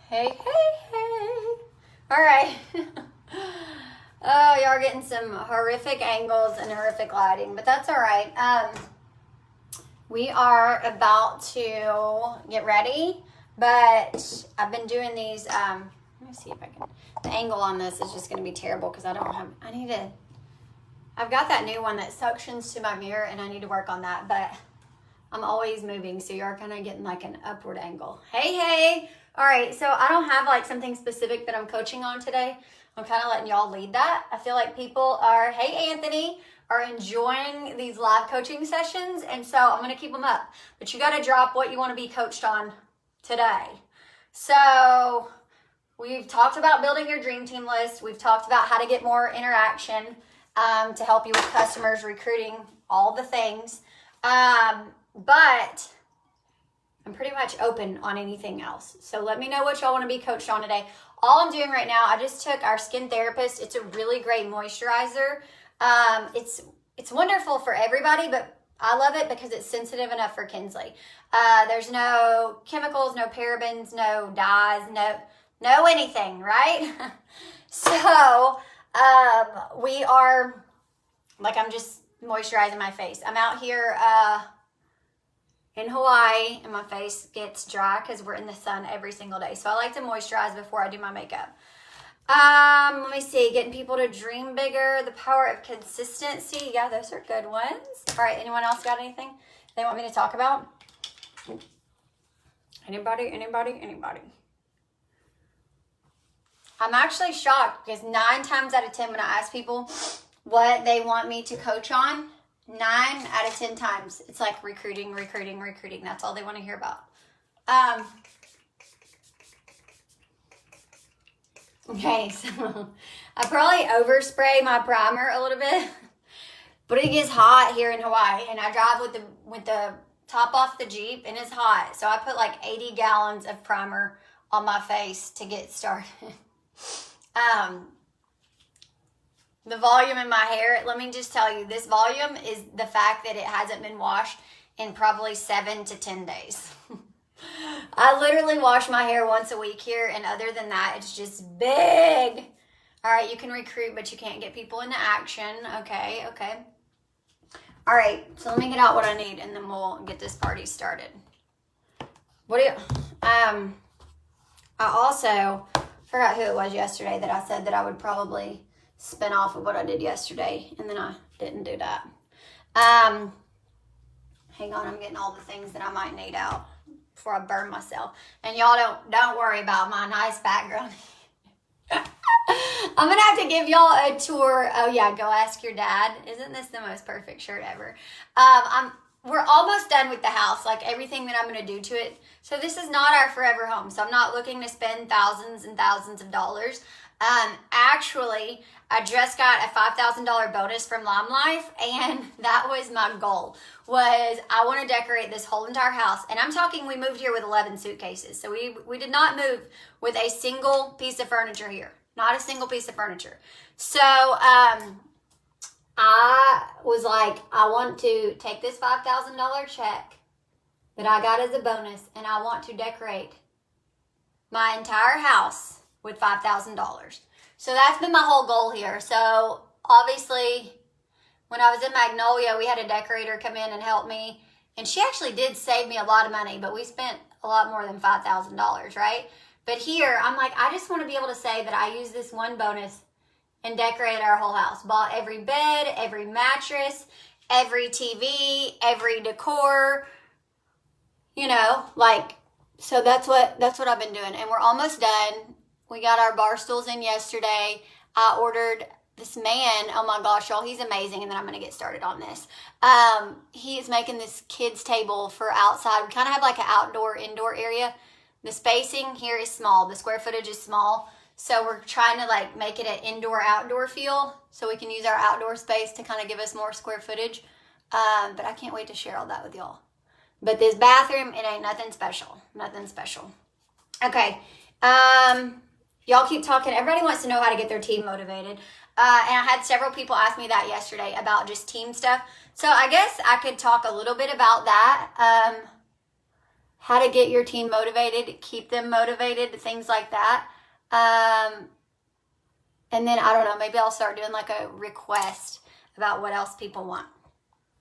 Hey, hey, hey. All right. Oh, y'all are getting some horrific angles and horrific lighting, but that's all right. We are about to get ready, but I've been doing these, let me see if I can, the angle on this is just going to be terrible because I've got that new one that suctions to my mirror and I need to work on that, but I'm always moving, so you're kind of getting like an upward angle. Hey, hey. All right, so I don't have like something specific that I'm coaching on today. I'm kind of letting y'all lead that. I feel like people are, hey, Anthony, are enjoying these live coaching sessions, and so I'm going to keep them up. But you got to drop what you want to be coached on today. So we've talked about building your dream team list. We've talked about how to get more interaction to help you with customers, recruiting, all the things. But I'm pretty much open on anything else. So let me know what y'all want to be coached on today. All I'm doing right now, I just took our Skin Therapist. It's a really great moisturizer. It's wonderful for everybody, but I love it because it's sensitive enough for Kinsley. There's no chemicals, no parabens, no dyes, no anything, right? So we are, like, I'm just moisturizing my face. I'm out here in Hawaii, and my face gets dry because we're in the sun every single day. So I like to moisturize before I do my makeup. Let me see. Getting people to dream bigger. The power of consistency. Yeah, those are good ones. All right. Anyone else got anything they want me to talk about? Anybody? I'm actually shocked because 9 times out of 10 when I ask people what they want me to coach on, 9 out of 10 times, it's like recruiting. That's all they want to hear about. Okay, so I probably overspray my primer a little bit, but it gets hot here in Hawaii, and I drive with the top off the Jeep, and it's hot. So I put like 80 gallons of primer on my face to get started. The volume in my hair, let me just tell you, this volume is the fact that it hasn't been washed in probably 7 to 10 days. I literally wash my hair once a week here, and other than that, it's just big. All right, you can recruit, but you can't get people into action. Okay. All right, so let me get out what I need, and then we'll get this party started. I also forgot who it was yesterday that I said that I would probably spin off of what I did yesterday, and then I didn't do that. Hang on, I'm getting all the things that I might need out before I burn myself. And y'all don't worry about my nice background. I'm gonna have to give y'all a tour. Oh yeah, go ask your dad. Isn't this the most perfect shirt ever? We're almost done with the house, like everything that I'm going to do to it. So this is not our forever home. So I'm not looking to spend thousands and thousands of dollars. Actually, I just got a $5,000 bonus from Lime Life, and that was my goal, was I want to decorate this whole entire house. And I'm talking, we moved here with 11 suitcases. So we did not move with a single piece of furniture here. Not a single piece of furniture. So, I was like, I want to take this $5,000 check that I got as a bonus, and I want to decorate my entire house with $5,000. So that's been my whole goal here. So obviously, when I was in Magnolia, we had a decorator come in and help me, and she actually did save me a lot of money, but we spent a lot more than $5,000, right? But here, I'm like, I just want to be able to say that I used this one bonus and decorated our whole house. Bought every bed, every mattress, every TV, every decor, so that's what I've been doing. And we're almost done. We got our bar stools in yesterday. I ordered this man. Oh my gosh, y'all, he's amazing. And then I'm going to get started on this. He is making this kids table for outside. We kind of have like an outdoor, indoor area. The spacing here is small. The square footage is small. So we're trying to like make it an indoor-outdoor feel so we can use our outdoor space to kind of give us more square footage. But I can't wait to share all that with y'all. But this bathroom, it ain't nothing special. Okay. Y'all keep talking. Everybody wants to know how to get their team motivated. And I had several people ask me that yesterday about just team stuff. So I guess I could talk a little bit about that. how to get your team motivated, keep them motivated, things like that. And then, I don't know, maybe I'll start doing like a request about what else people want.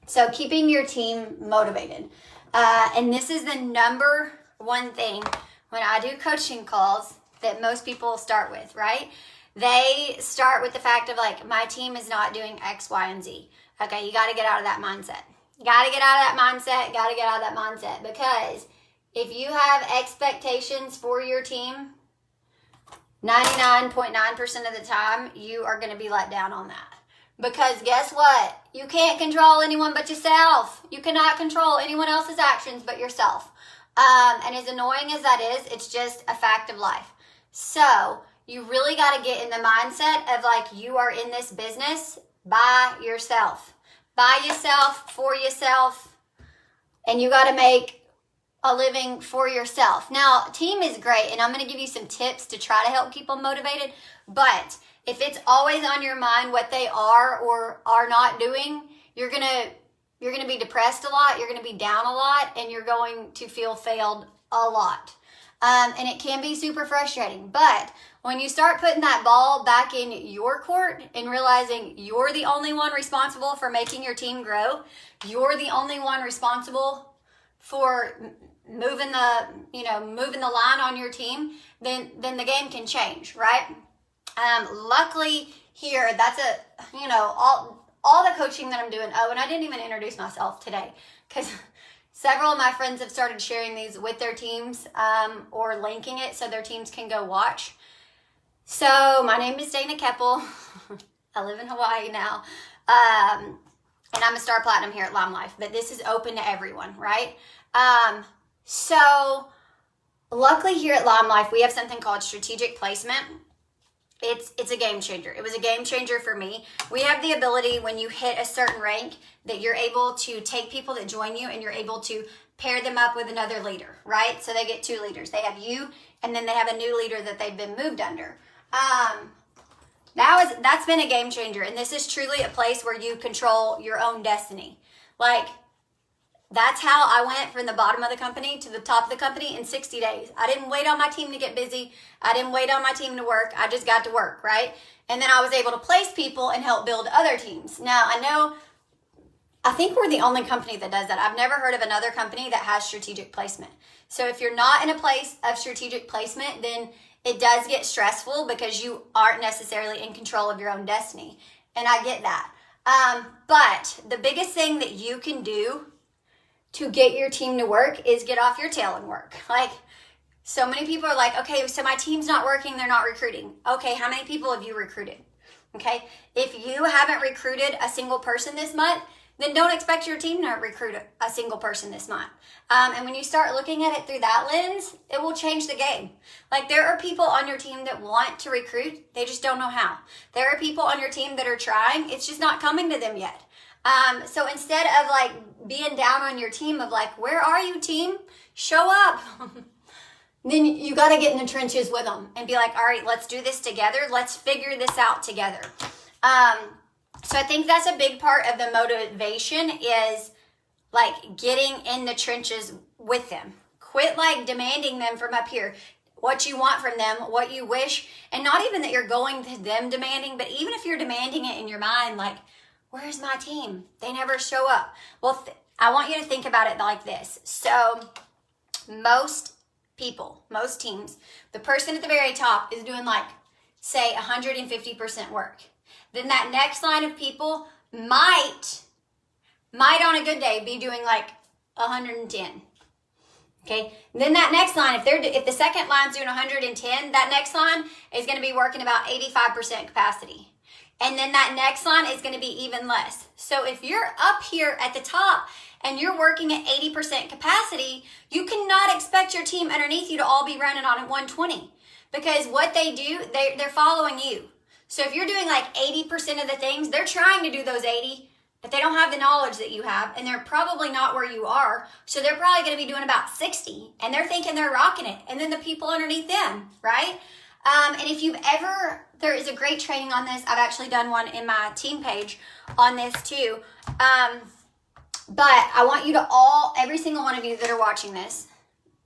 So keeping your team motivated. And this is the number one thing when I do coaching calls that most people start with, right? They start with the fact of like, my team is not doing X, Y, and Z. Okay, you got to get out of that mindset. Got to get out of that mindset. Got to get out of that mindset. Because if you have expectations for your team, 99.9% of the time, you are going to be let down on that. Because guess what? You can't control anyone but yourself. You cannot control anyone else's actions but yourself. And as annoying as that is, it's just a fact of life. So you really got to get in the mindset of like, you are in this business by yourself. By yourself, for yourself. And you got to make a living for yourself. Now, team is great, and I'm going to give you some tips to try to help keep them motivated. But if it's always on your mind what they are or are not doing, you're gonna be depressed a lot, you're gonna be down a lot, and you're going to feel failed a lot. And it can be super frustrating. But when you start putting that ball back in your court and realizing you're the only one responsible for making your team grow, you're the only one responsible for moving the line on your team, then the game can change, right? Luckily here, that's all the coaching that I'm doing. Oh, and I didn't even introduce myself today because several of my friends have started sharing these with their teams or linking it so their teams can go watch. So my name is Dana Keppel. I live in Hawaii now. And I'm a Star Platinum here at Lime Life, but this is open to everyone, right? So luckily here at Lime Life, we have something called strategic placement. It's a game changer. It was a game changer for me. We have the ability when you hit a certain rank that you're able to take people that join you and you're able to pair them up with another leader, right? So they get 2 leaders. They have you and then they have a new leader that they've been moved under. That's been a game changer. And this is truly a place where you control your own destiny. Like, that's how I went from the bottom of the company to the top of the company in 60 days. I didn't wait on my team to get busy. I didn't wait on my team to work. I just got to work, right? And then I was able to place people and help build other teams. Now, I think we're the only company that does that. I've never heard of another company that has strategic placement. So if you're not in a place of strategic placement, then it does get stressful because you aren't necessarily in control of your own destiny. And I get that. But the biggest thing that you can do to get your team to work is get off your tail and work. Like, so many people are like, okay, so my team's not working, they're not recruiting. Okay, how many people have you recruited? Okay, if you haven't recruited a single person this month, then don't expect your team to recruit a single person this month. And when you start looking at it through that lens, it will change the game. Like, there are people on your team that want to recruit, they just don't know how. There are people on your team that are trying, it's just not coming to them yet. So instead of like being down on your team of like, where are you, team? Show up. Then you got to get in the trenches with them and be like, all right, let's do this together. Let's figure this out together. So I think that's a big part of the motivation is like getting in the trenches with them. Quit like demanding them from up here, what you want from them, what you wish, and not even that you're going to them demanding, but even if you're demanding it in your mind, like, where's my team? They never show up. Well, I want you to think about it like this. So most teams, the person at the very top is doing like, say, 150% work. Then that next line of people might on a good day be doing like 110. Okay. Then that next line, if the second line's doing 110, that next line is going to be working about 85% capacity. And then that next line is going to be even less. So if you're up here at the top and you're working at 80% capacity, you cannot expect your team underneath you to all be running on at 120. Because what they do, they're following you. So if you're doing like 80% of the things, they're trying to do those 80, but they don't have the knowledge that you have, and they're probably not where you are. So they're probably going to be doing about 60, and they're thinking they're rocking it. And then the people underneath them, right? And if you've ever, there is a great training on this. I've actually done one in my team page on this too. But I want you to every single one of you that are watching this,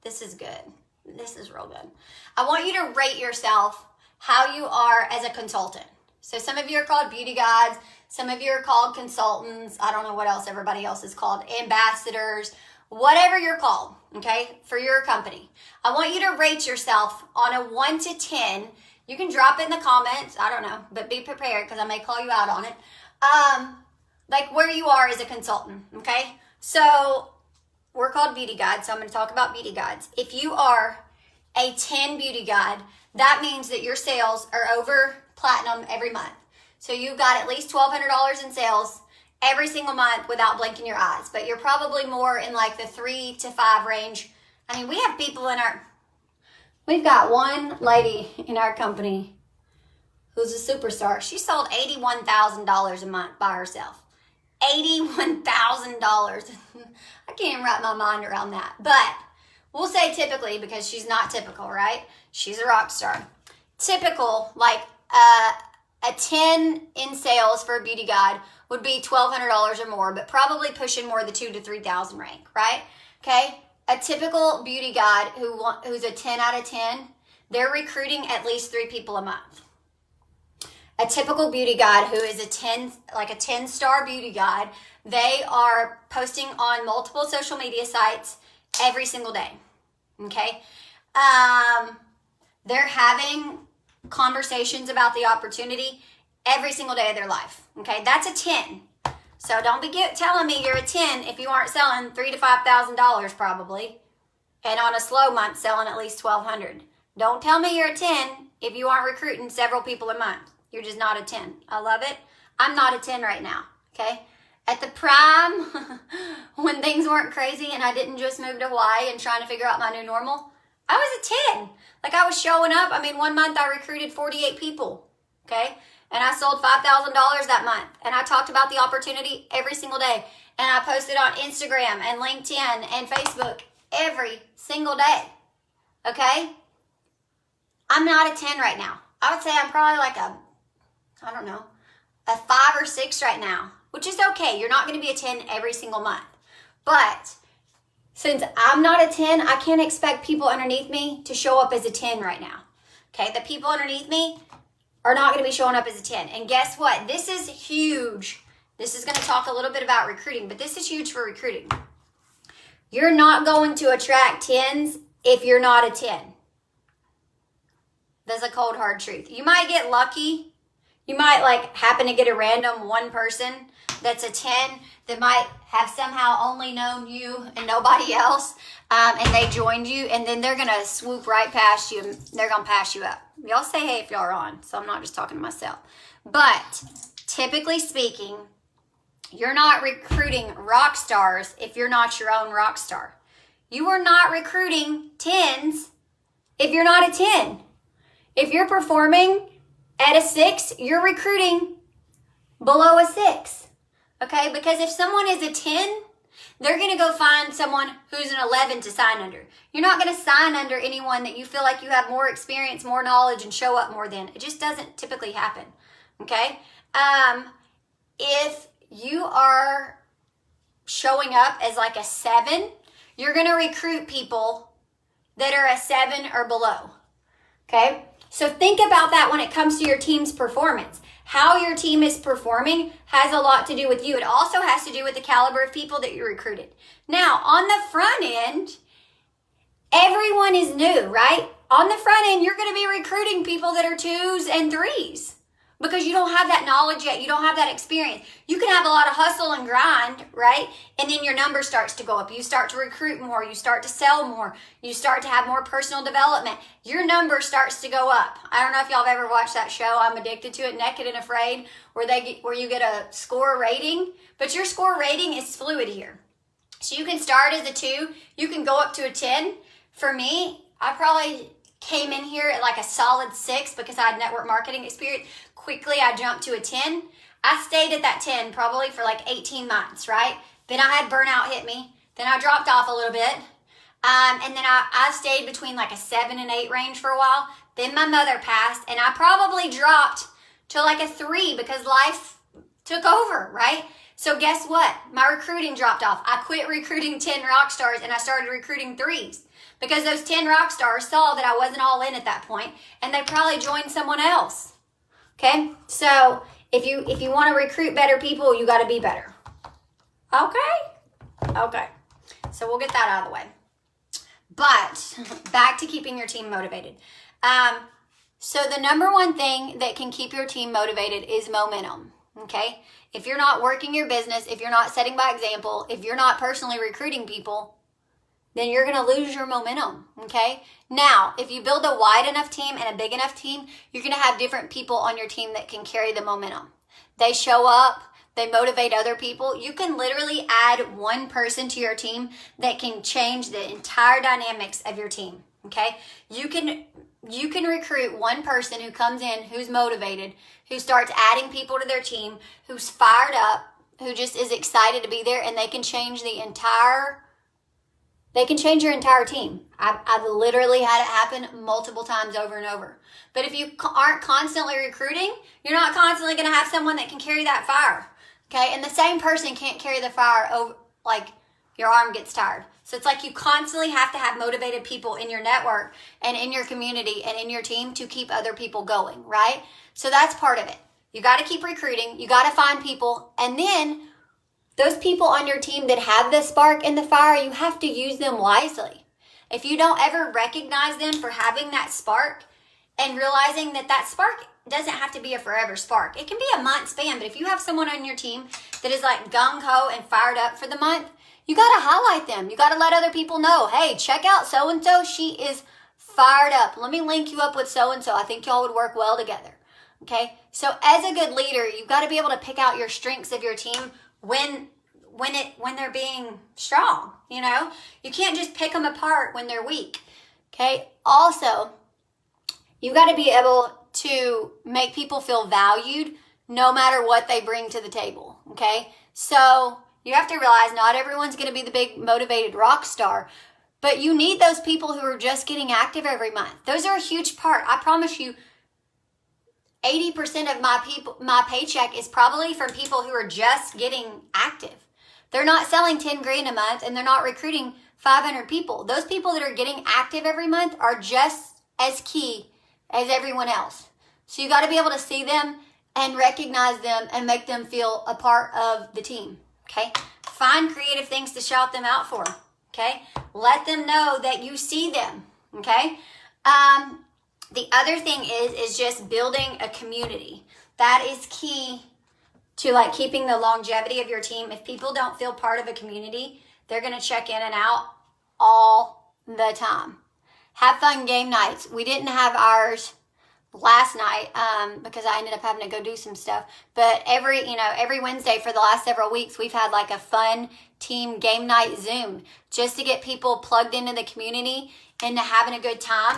This is good. This is real good. I want you to rate yourself how you are as a consultant. So some of you are called beauty guides. Some of you are called consultants. I don't know what else everybody else is called. Ambassadors, whatever you're called, okay, for your company. I want you to rate yourself on a 1 to 10. You can drop it in the comments. I don't know, but be prepared because I may call you out on it. Like where you are as a consultant, okay? So we're called beauty guides, so I'm going to talk about beauty guides. If you are a 10 beauty guide, that means that your sales are over platinum every month. So you've got at least $1,200 in sales every single month without blinking your eyes. But you're probably more in like the 3 to 5 range. I mean, we have people in we've got one lady in our company who's a superstar. She sold $81,000 a month by herself. $81,000. I can't even wrap my mind around that. But we'll say typically because she's not typical, right? She's a rock star. Typical, like a 10 in sales for a beauty guide would be $1,200 or more, but probably pushing more the $2,000 to $3,000 rank, right? Okay. A typical beauty guide who's a 10 out of 10, they're recruiting at least 3 people a month. A typical beauty guide who is a 10-star beauty guide, they are posting on multiple social media sites every single day. Okay. They're having conversations about the opportunity every single day of their life. Okay. That's a 10. So don't be telling me you're a 10 if you aren't selling $3,000 to $5,000 probably. And on a slow month selling at least $1,200. Don't tell me you're a 10 if you aren't recruiting several people a month. You're just not a 10. I love it. I'm not a 10 right now, okay? At the prime, when things weren't crazy and I didn't just move to Hawaii and trying to figure out my new normal, I was a 10. Like I was showing up. I mean, one month I recruited 48 people, okay? And I sold $5,000 that month. And I talked about the opportunity every single day. And I posted on Instagram and LinkedIn and Facebook every single day, okay? I'm not a 10 right now. I would say I'm probably like a 5 or 6 right now, which is okay. You're not going to be a 10 every single month. But since I'm not a 10, I can't expect people underneath me to show up as a 10 right now. Okay, the people underneath me are not going to be showing up as a 10. And guess what? This is huge. This is going to talk a little bit about recruiting, but this is huge for recruiting. You're not going to attract 10s if you're not a 10. That's a cold, hard truth. You might get lucky. You might like happen to get a random one person that's a 10 that might have somehow only known you and nobody else. And they joined you and then they're going to swoop right past you and they're going to pass you up. Y'all say hey if y'all are on. So I'm not just talking to myself. But typically speaking, you're not recruiting rock stars if you're not your own rock star. You are not recruiting 10s if you're not a 10. If you're performing at a 6, you're recruiting below a 6. Okay? Because if someone is a 10, they're going to go find someone who's an 11 to sign under. You're not going to sign under anyone that you feel like you have more experience, more knowledge, and show up more than. It just doesn't typically happen. Okay? If you are showing up as like a 7, you're going to recruit people that are a 7 or below. Okay? So think about that when it comes to your team's performance. How your team is performing has a lot to do with you. It also has to do with the caliber of people that you recruited. Now, on the front end, everyone is new, right? On the front end, you're going to be recruiting people that are 2s and 3s because you don't have that knowledge yet. You don't have that experience. You can have a lot of hustle and grind, right? And then your number starts to go up. You start to recruit more. You start to sell more. You start to have more personal development. Your number starts to go up. I don't know if y'all have ever watched that show, I'm Addicted to It, Naked and Afraid, where you get a score rating. But your score rating is fluid here. So you can start as a 2. You can go up to a 10. For me, I probably came in here at like a solid 6 because I had network marketing experience. Quickly, I jumped to a 10. I stayed at that 10 probably for like 18 months, right? Then I had burnout hit me. Then I dropped off a little bit. And then I stayed between like a 7 and 8 range for a while. Then my mother passed and I probably dropped to like a 3 because life took over, right? So guess what? My recruiting dropped off. I quit recruiting 10 rock stars and I started recruiting 3s because those 10 rock stars saw that I wasn't all in at that point and they probably joined someone else. Okay? So if you want to recruit better people, you got to be better. Okay. So we'll get that out of the way. But back to keeping your team motivated. So the number one thing that can keep your team motivated is momentum. Okay? If you're not working your business, if you're not setting by example, if you're not personally recruiting people, then you're going to lose your momentum. Okay? Now, if you build a wide enough team and a big enough team, you're going to have different people on your team that can carry the momentum. They show up. They motivate other people. You can literally add one person to your team that can change the entire dynamics of your team. Okay? You can recruit one person who comes in, who's motivated, who starts adding people to their team, who's fired up, who just is excited to be there, and they can change your entire team. I've literally had it happen multiple times over and over. But if you aren't constantly recruiting, you're not constantly going to have someone that can carry that fire. Okay? And the same person can't carry the fire over, like your arm gets tired. So it's like you constantly have to have motivated people in your network and in your community and in your team to keep other people going, right? So that's part of it. You got to keep recruiting. You got to find people. And then those people on your team that have the spark and the fire, you have to use them wisely. If you don't ever recognize them for having that spark and realizing that spark doesn't have to be a forever spark. It can be a month span, but if you have someone on your team that is like gung-ho and fired up for the month, you got to highlight them. You got to let other people know, hey, check out so-and-so. She is fired up. Let me link you up with so-and-so. I think y'all would work well together. Okay? So as a good leader, you've got to be able to pick out your strengths of your team when they're being strong, you know? You can't just pick them apart when they're weak. Okay? Also, you got to be able to make people feel valued no matter what they bring to the table. Okay? So you have to realize not everyone's going to be the big motivated rock star, but you need those people who are just getting active every month. Those are a huge part. I promise you, 80% of my paycheck is probably from people who are just getting active. They're not selling 10 grand a month and they're not recruiting 500 people. Those people that are getting active every month are just as key as everyone else. So you got to be able to see them and recognize them and make them feel a part of the team. Okay? Find creative things to shout them out for. Okay? Let them know that you see them. Okay? The other thing is just building a community. That is key to like keeping the longevity of your team. If people don't feel part of a community, they're going to check in and out all the time. Have fun game nights. We didn't have ours last night because I ended up having to go do some stuff. But every Wednesday for the last several weeks, we've had like a fun team game night Zoom just to get people plugged into the community and to having a good time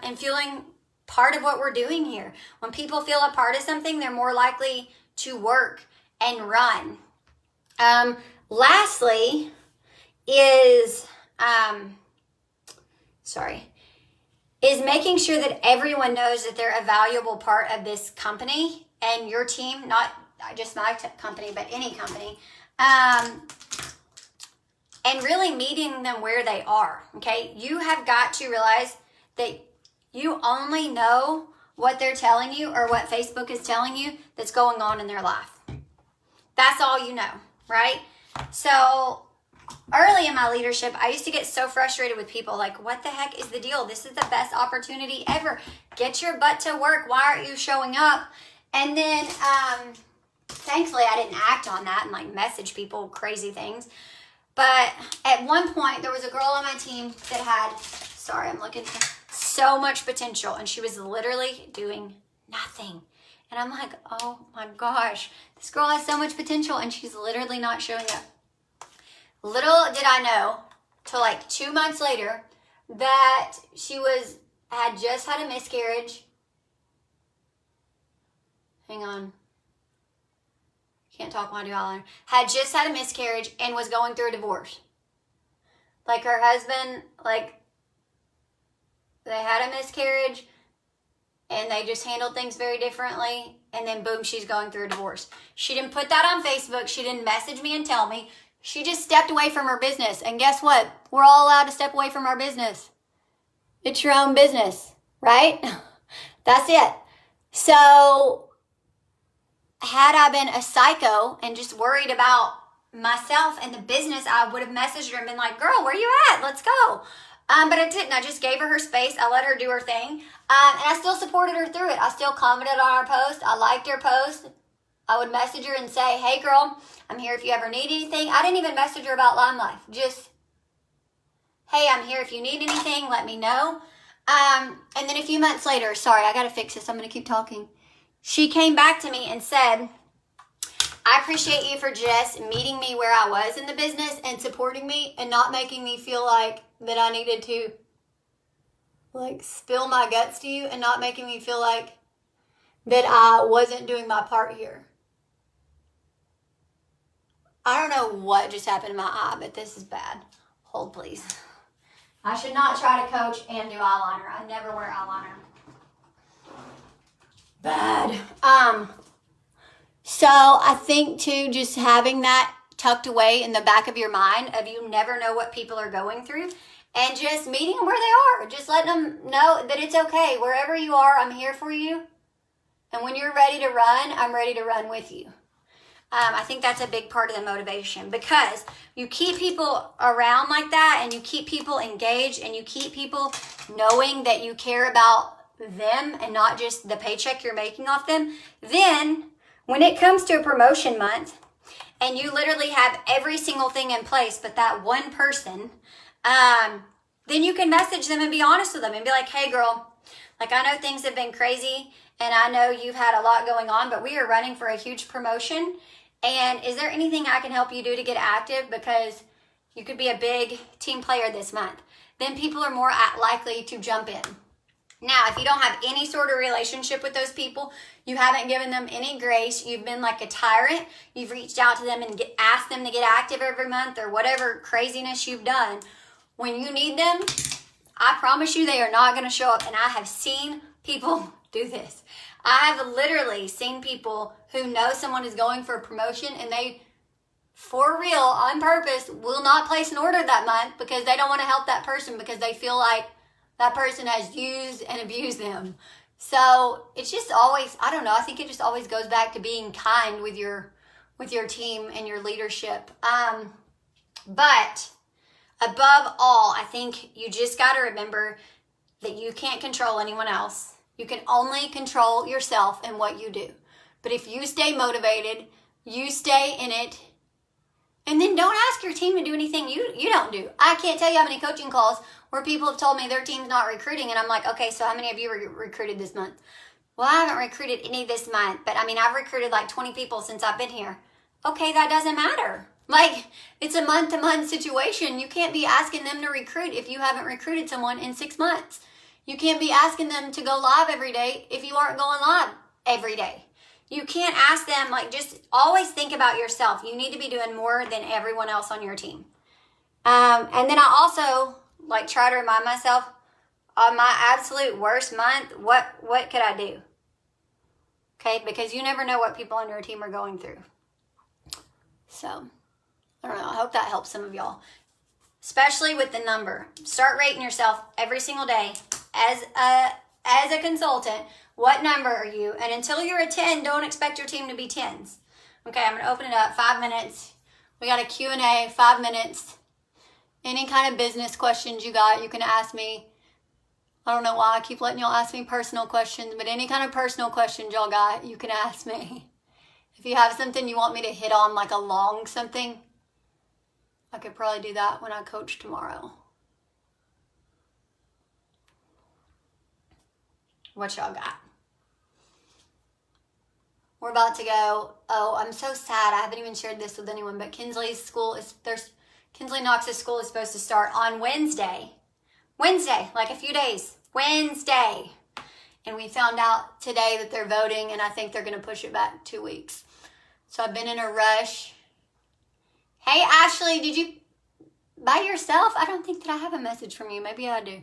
and feeling part of what we're doing here. When people feel a part of something, they're more likely to work and run. Lastly is making sure that everyone knows that they're a valuable part of this company and your team, not just my company, but any company. And really meeting them where they are, okay? You have got to realize that you only know what they're telling you or what Facebook is telling you that's going on in their life. That's all you know, right? So early in my leadership, I used to get so frustrated with people like, what the heck is the deal? This is the best opportunity ever. Get your butt to work. Why aren't you showing up? And then thankfully I didn't act on that and like message people crazy things. But at one point, there was a girl on my team that had, so much potential. And she was literally doing nothing. And I'm like, oh my gosh, this girl has so much potential and she's literally not showing up. Little did I know, till like 2 months later, that she had just had a miscarriage. Hang on. Can't talk while I do all. Had just had a miscarriage and was going through a divorce. Like her husband, like they had a miscarriage. and they just handled things very differently. And then boom, she's going through a divorce. She didn't put that on Facebook. She didn't message me and tell me. She just stepped away from her business. And guess what? We're all allowed to step away from our business. It's your own business, right? That's it. So had I been a psycho and just worried about myself and the business, I would have messaged her and been like, girl, where you at? Let's go. But I didn't. I just gave her space. I let her do her thing. And I still supported her through it. I still commented on her post. I liked her post. I would message her and say, hey, girl, I'm here if you ever need anything. I didn't even message her about Lime Life. Just, hey, I'm here if you need anything. Let me know. And then a few months later, sorry, I got to fix this. I'm going to keep talking. She came back to me and said, I appreciate you for just meeting me where I was in the business and supporting me and not making me feel like that I needed to like spill my guts to you and not making me feel like that I wasn't doing my part here. I don't know what just happened in my eye, but this is bad. Hold, please. I should not try to coach and do eyeliner. I never wear eyeliner. Bad. So I think too, just having that tucked away in the back of your mind of you never know what people are going through and just meeting them where they are. Just letting them know that it's okay. Wherever you are, I'm here for you. And when you're ready to run, I'm ready to run with you. I think that's a big part of the motivation because you keep people around like that and you keep people engaged and you keep people knowing that you care about them and not just the paycheck you're making off them. Then when it comes to a promotion month and you literally have every single thing in place but that one person, then you can message them and be honest with them and be like, hey girl, like I know things have been crazy and I know you've had a lot going on, but we are running for a huge promotion. And is there anything I can help you do to get active? Because you could be a big team player this month. Then people are more likely to jump in. Now, if you don't have any sort of relationship with those people, you haven't given them any grace, you've been like a tyrant, you've reached out to them and asked them to get active every month or whatever craziness you've done, when you need them, I promise you they are not going to show up. And I have seen people do this. I have literally seen people who know someone is going for a promotion and they, for real, on purpose, will not place an order that month because they don't want to help that person because they feel like that person has used and abused them. So it's just always, I don't know, I think it just always goes back to being kind with your team and your leadership. But above all, I think you just got to remember that you can't control anyone else. You can only control yourself and what you do. But if you stay motivated, you stay in it, and then don't ask your team to do anything you don't do. I can't tell you how many coaching calls where people have told me their team's not recruiting, and I'm like, okay, so how many of you recruited this month? Well, I haven't recruited any this month, but I mean, I've recruited like 20 people since I've been here. Okay, that doesn't matter. Like, it's a month-to-month situation. You can't be asking them to recruit if you haven't recruited someone in 6 months. You can't be asking them to go live every day if you aren't going live every day. You can't ask them, like, just always think about yourself. You need to be doing more than everyone else on your team. And then I also, like, try to remind myself, on my absolute worst month, what could I do? Okay, because you never know what people on your team are going through. So, I don't know. I hope that helps some of y'all. Especially with the number. Start rating yourself every single day as a consultant. What number are you? And until you're a 10, don't expect your team to be 10s. Okay, I'm going to open it up. 5 minutes. We got a Q&A, 5 minutes. Any kind of business questions you got, you can ask me. I don't know why I keep letting y'all ask me personal questions, but any kind of personal questions y'all got, you can ask me. If you have something you want me to hit on, like a long something, I could probably do that when I coach tomorrow. What y'all got? We're about to go. Oh, I'm so sad. I haven't even shared this with anyone, but Kinsley Knox's school is supposed to start on Wednesday. Wednesday, like a few days. Wednesday. And we found out today that they're voting, and I think they're going to push it back 2 weeks. So I've been in a rush. Hey, Ashley, did you by yourself? I don't think that I have a message from you. Maybe I do.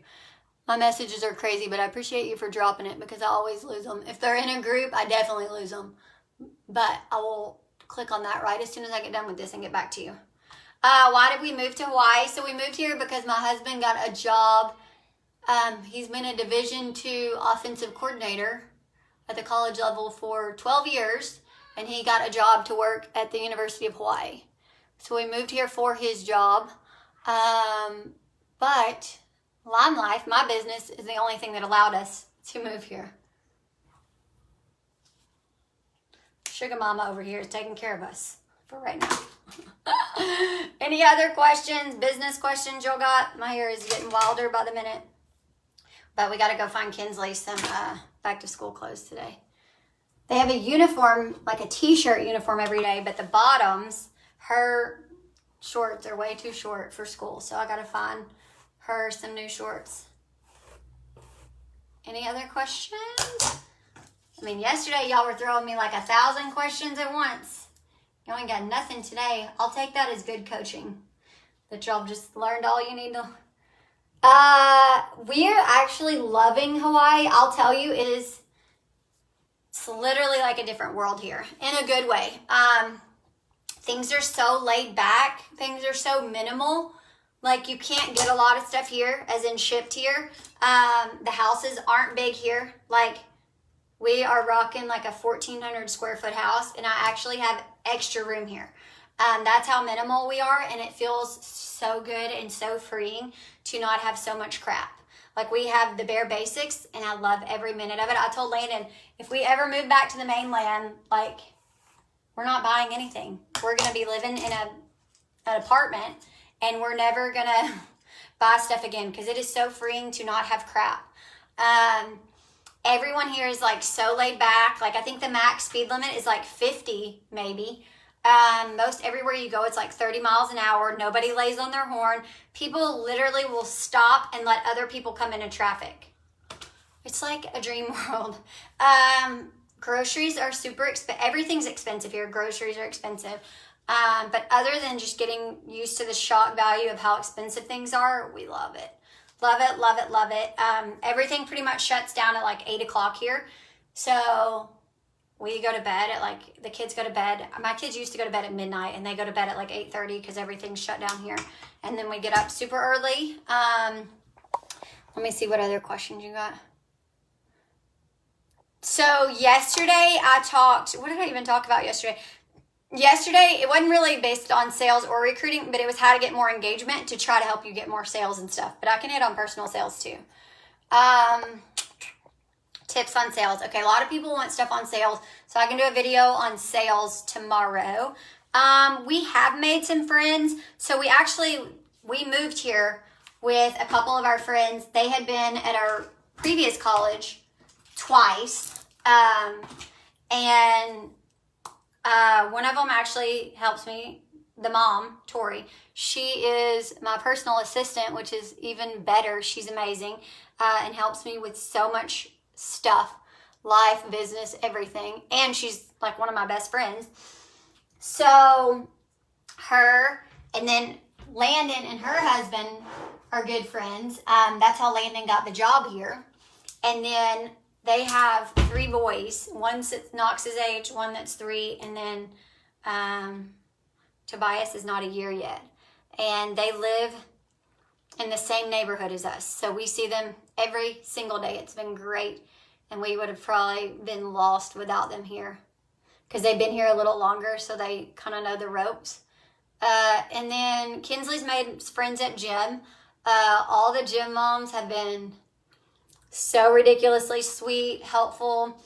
My messages are crazy, but I appreciate you for dropping it because I always lose them. If they're in a group, I definitely lose them. But I will click on that right as soon as I get done with this and get back to you. Why did we move to Hawaii? So we moved here because my husband got a job. He's been a Division II offensive coordinator at the college level for 12 years, and he got a job to work at the University of Hawaii. So we moved here for his job. But Lime Life, my business, is the only thing that allowed us to move here. Sugar Mama over here is taking care of us for right now. Any other questions, business questions y'all got? My hair is getting wilder by the minute. But we got to go find Kinsley some back to school clothes today. They have a uniform, like a t-shirt uniform every day, but the bottoms, her shorts are way too short for school. So I got to find her some new shorts. Any other questions? I mean, yesterday y'all were throwing me like 1,000 questions at once. You ain't got nothing today. I'll take that as good coaching. That y'all just learned all you need to. We're actually loving Hawaii. I'll tell you, it's literally like a different world here in a good way. Things are so laid back. Things are so minimal. Like, you can't get a lot of stuff here, as in shipped here. The houses aren't big here. Like, we are rocking like a 1,400 square foot house, and I actually have extra room here. That's how minimal we are, and it feels so good and so freeing to not have so much crap. Like, we have the bare basics, and I love every minute of it. I told Landon, if we ever move back to the mainland, like, we're not buying anything. We're going to be living in an apartment, and we're never going to buy stuff again because it is so freeing to not have crap. Everyone here is like so laid back. Like, I think the max speed limit is like 50 maybe. Most everywhere you go, it's like 30 miles an hour. Nobody lays on their horn. People literally will stop and let other people come into traffic. It's like a dream world. Groceries are super expensive. Everything's expensive here. Groceries are expensive. But other than just getting used to the shock value of how expensive things are, we love it. Love it, love it, love it. Everything pretty much shuts down at like 8 o'clock here. So we go to bed at like, the kids go to bed. My kids used to go to bed at midnight, and they go to bed at like 8:30 because everything's shut down here. And then we get up super early. Let me see what other questions you got. So yesterday I talked, what did I even talk about yesterday? Yesterday, it wasn't really based on sales or recruiting, but it was how to get more engagement to try to help you get more sales and stuff. But I can hit on personal sales too. Tips on sales. Okay, a lot of people want stuff on sales, so I can do a video on sales tomorrow. We have made some friends. So we moved here with a couple of our friends. They had been at our previous college twice. And one of them actually helps me, the mom, Tori. She is my personal assistant, which is even better. She's amazing, and helps me with so much stuff, life, business, everything. And she's like one of my best friends. So her, and then Landon and her husband are good friends. That's how Landon got the job here. And then they have 3 boys. One's Knox's age, one that's 3, and then Tobias is not a year yet. And they live in the same neighborhood as us. So we see them every single day. It's been great. And we would have probably been lost without them here, because they've been here a little longer, so they kind of know the ropes. And then Kinsley's made friends at gym. All the gym moms have been so ridiculously sweet, helpful.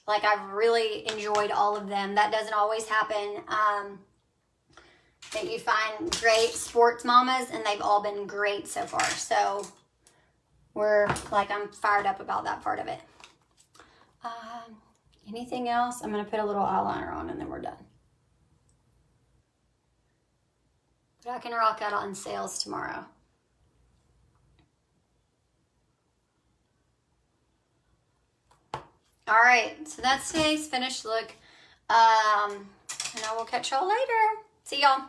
Like, I've really enjoyed all of them. That doesn't always happen. That you find great sports mamas, and they've all been great so far. So I'm fired up about that part of it. Anything else? I'm going to put a little eyeliner on, and then we're done. But I can rock out on sales tomorrow. All right, so that's today's finished look. And I will catch y'all later. See y'all.